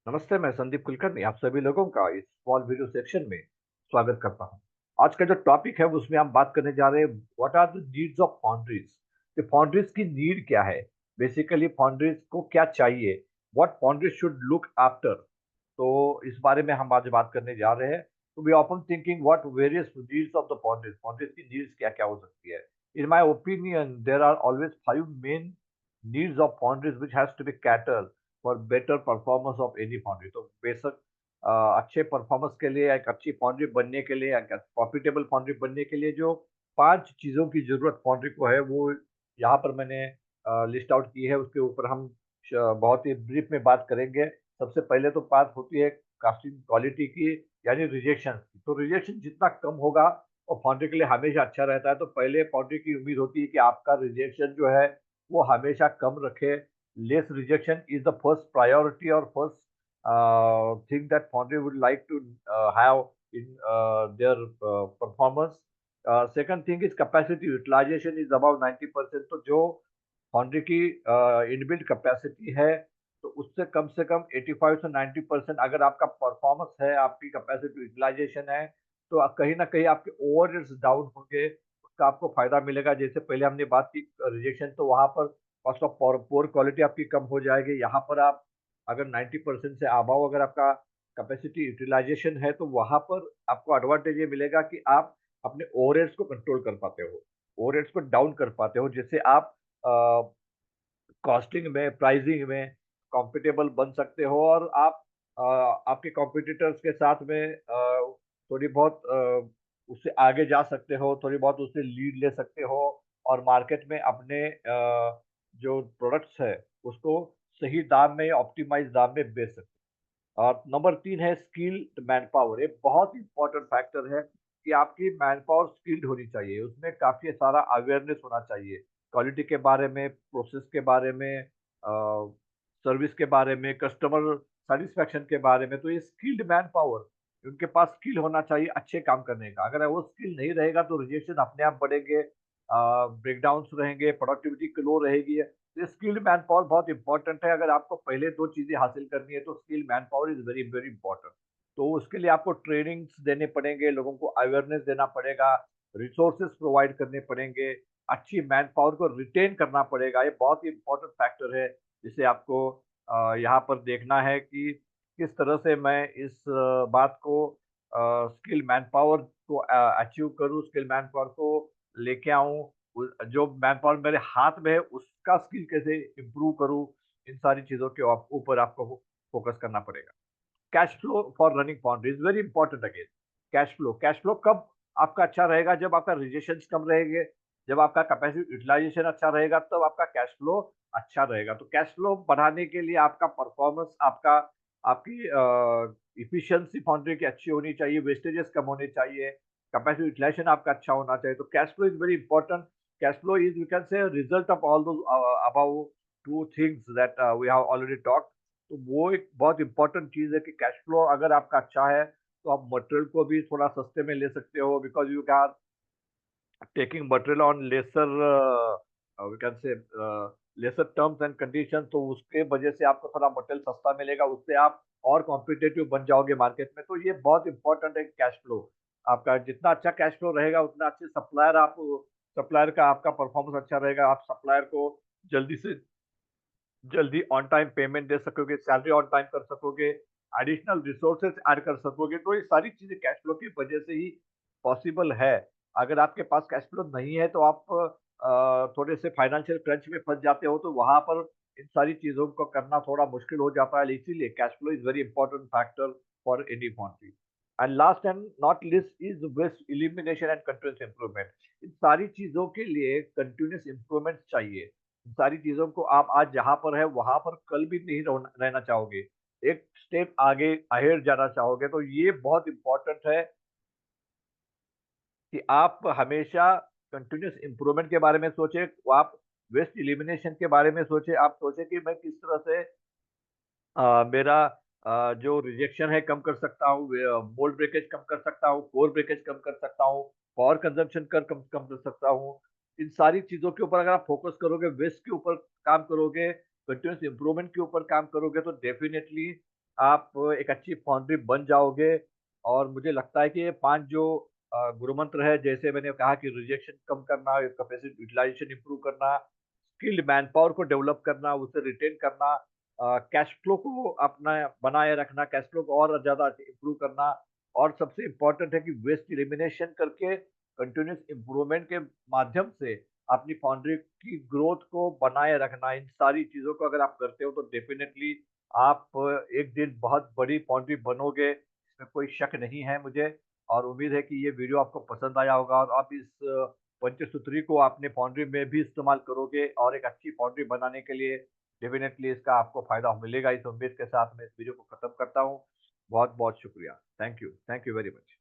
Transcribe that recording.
नमस्ते, मैं संदीप कुलकर्णी आप सभी लोगों का इस स्मॉल वीडियो सेक्शन में स्वागत करता हूं। आज का जो टॉपिक है उसमें हम बात करने जा रहे हैं what are the needs of foundries. कि फाउंड्रीज की नीड क्या है, बेसिकली फाउंड्रीज को क्या चाहिए, what foundries should look after. तो इस बारे में हम आज बात करने जा रहे हैं। तो we often thinking what various needs of the foundries, foundries की नीड्स क्या क्या हो सकती है। In my opinion there are always 5 main needs of foundries which has to be catered for better performance of any foundry. तो बेशक अच्छे performance के लिए, एक अच्छी फाउंड्री बनने के लिए, एक प्रॉफिटेबल फाउंड्री बनने के लिए जो 5 चीज़ों की ज़रूरत फाउंड्री को है, वो यहाँ पर मैंने लिस्ट आउट की है। उसके ऊपर हम बहुत ही ब्रीफ में बात करेंगे। सबसे पहले तो बात होती है कास्टिंग क्वालिटी की, यानी रिजेक्शन की। तो रिजेक्शन जितना कम होगा और फाउंड्री के लिए हमेशा अच्छा रहता है। तो पहले फाउंड्री की उम्मीद होती है कि आपका रिजेक्शन जो है वो हमेशा कम रखे। less rejection is the first priority or first thing that foundry would like to have in their performance. Second thing is capacity utilization is above 90%। तो जो फाउंड्री की इनबिल्ट कैपेसिटी है, तो उससे कम से कम 85 से 90% अगर आपका परफॉर्मेंस है, आपकी कैपेसिटी यूटिलाइजेशन है, तो कहीं ना कहीं आपके ओवरहेड्स डाउन होंगे, उसका आपको फायदा मिलेगा। जैसे पहले हमने बात की रिजेक्शन, तो वहां पर कॉस्ट ऑफ पोर क्वालिटी आपकी कम हो जाएगी। यहाँ पर आप अगर 90% से अबव अगर आपका कैपेसिटी यूटिलाइजेशन है, तो वहां पर आपको एडवांटेज ये मिलेगा कि आप अपने ओवरहेड्स को कंट्रोल कर पाते हो, ओवरहेड्स को डाउन कर पाते हो, जिससे आप कॉस्टिंग में, प्राइसिंग में कॉम्पिटेबल बन सकते हो। और आप आपके कॉम्पिटिटर्स के साथ में थोड़ी बहुत उससे आगे जा सकते हो, थोड़ी बहुत उससे लीड ले सकते हो, और मार्केट में अपने जो प्रोडक्ट्स है उसको सही दाम में, ऑप्टिमाइज दाम में बेच सकते हो। और नंबर 3 है स्किल्ड मैन पावर। ये बहुत इंपॉर्टेंट फैक्टर है कि आपकी मैन पावर स्किल्ड होनी चाहिए, उसमें काफी सारा अवेयरनेस होना चाहिए क्वालिटी के बारे में, प्रोसेस के बारे में, सर्विस के बारे में, कस्टमर सेटिस्फेक्शन के बारे में। तो ये स्किल्ड मैन पावर, उनके पास स्किल होना चाहिए अच्छे काम करने का। अगर वो स्किल नहीं रहेगा तो रिजेक्शन अपने आप बढ़ेंगे, ब्रेकडाउन्स रहेंगे, प्रोडक्टिविटी लो रहेगी। तो स्किल्ड मैन पावर बहुत इंपॉर्टेंट है। अगर आपको पहले दो चीजें हासिल करनी है तो skilled man power is very very important. तो उसके लिए आपको ट्रेनिंग्स देने पड़ेंगे, लोगों को अवेयरनेस देना पड़ेगा, रिसोर्सेज प्रोवाइड करने पड़ेंगे, अच्छी मैन पावर को रिटेन करना पड़ेगा। ये बहुत ही इंपॉर्टेंट फैक्टर है जिसे आपको यहाँ पर देखना है कि किस तरह से मैं इस बात को, स्किल मैन पावर को अचीव करूँ, स्किल मैन पावर को लेके आऊँ, जो मैन पावर मेरे हाथ में है उसका स्किल कैसे इम्प्रूव करूँ। इन सारी चीज़ों के ऊपर आपको फोकस करना पड़ेगा। Cash flow for running foundry is very important again. Cash flow कब आपका अच्छा रहेगा? जब आपका रिजेक्शन कम रहेंगे, जब आपका कैपेसिटी यूटिलाइजेशन अच्छा रहेगा, तब आपका कैश फ्लो अच्छा रहेगा। तो कैश फ्लो बढ़ाने के लिए आपका परफॉर्मेंस, आपका आपकी इफिशियंसी फाउंड्री की अच्छी होनी चाहिए, वेस्टेजेस कम होने चाहिए, कैपेसिटी यूटिलाइजेशन आपका अच्छा होना चाहिए। तो cash flow is very important. Cash flow is, you can say, result of all दो about two things that we have already talked. तो वो एक बहुत इंपॉर्टेंट चीज है कि कैश फ्लो अगर आपका अच्छा है तो आप मटेरियल को भी थोड़ा सस्ते में ले सकते हो, because you can taking material on lesser, we can say, lesser terms and condition. तो उसके वजह से आपको थोड़ा मटेरियल सस्ता मिलेगा, उससे आप और कॉम्पिटेटिव बन जाओगे मार्केट में। तो ये बहुत इंपॉर्टेंट है कैश फ्लो। आपका जितना अच्छा कैश फ्लो रहेगा उतना अच्छे सप्लायर, आप सप्लायर का आपका परफॉर्मेंस अच्छा रहेगा, आप सप्लायर को जल्दी से जल्दी ऑन टाइम पेमेंट दे सकोगे, सैलरी ऑन टाइम कर सकोगे, एडिशनल रिसोर्सेज ऐड कर सकोगे। तो ये सारी चीजें कैश फ्लो की वजह से ही पॉसिबल है। अगर आपके पास कैश फ्लो नहीं है तो आप थोड़े से फाइनेंशियल क्रंच में फंस जाते हो, तो वहां पर इन सारी चीजों को करना थोड़ा मुश्किल हो जाता है। इसीलिए cash flow is very important factor for any foundry. And last and not least is waste elimination and continuous improvement. इन सारी चीजों के लिए कंटिन्यूस इंप्रूवमेंट चाहिए। सारी चीजों को आप आज जहां पर है वहां पर कल भी नहीं रहना चाहोगे, एक स्टेप आगे अहेड जाना चाहोगे। तो ये बहुत इंपॉर्टेंट है कि आप हमेशा कंटिन्यूस इंप्रूवमेंट के बारे में सोचे, आप वेस्ट इलिमिनेशन के बारे में सोचे। आप सोचे कि मैं किस तरह से मेरा जो रिजेक्शन है कम कर सकता हूँ, मोल्ड ब्रेकेज कम कर सकता हूँ, कोर ब्रेकेज कम कर सकता हूँ, पावर कंजम्पशन कर कम कम कर सकता हूँ। इन सारी चीजों के ऊपर अगर आप फोकस करोगे, वेस्ट के ऊपर काम करोगे, कंटिन्यूस इंप्रूवमेंट के ऊपर काम करोगे, तो डेफिनेटली आप एक अच्छी फाउंड्री बन जाओगे और मुझे लगता है कि ये 5 जो गुरु मंत्र है, जैसे मैंने कहा कि रिजेक्शन कम करना, कैपेसिटी यूटिलाइजेशन इंप्रूव करना, स्किल्ड मैनपावर को डेवलप करना, उसे रिटेन करना, कैश फ्लो को अपना बनाए रखना, कैश फ्लो को और ज़्यादा इंप्रूव करना और सबसे इम्पोर्टेंट है कि वेस्ट एलिमिनेशन करके कंटीन्यूअस इम्प्रूवमेंट के माध्यम से अपनी फाउंड्री की ग्रोथ को बनाए रखना। इन सारी चीज़ों को अगर आप करते हो तो डेफ़िनेटली आप एक दिन बहुत बड़ी फाउंड्री बनोगे, इसमें कोई शक नहीं है मुझे और उम्मीद है कि ये वीडियो आपको पसंद आया होगा और आप इस पंचसूत्री को अपने फाउंड्री में भी इस्तेमाल करोगे और एक अच्छी फाउंड्री बनाने के लिए डेफ़िनेटली इसका आपको फ़ायदा मिलेगा। इस उम्मीद के साथ मैं इस वीडियो को खत्म करता हूँ। बहुत-बहुत शुक्रिया। Thank you very much.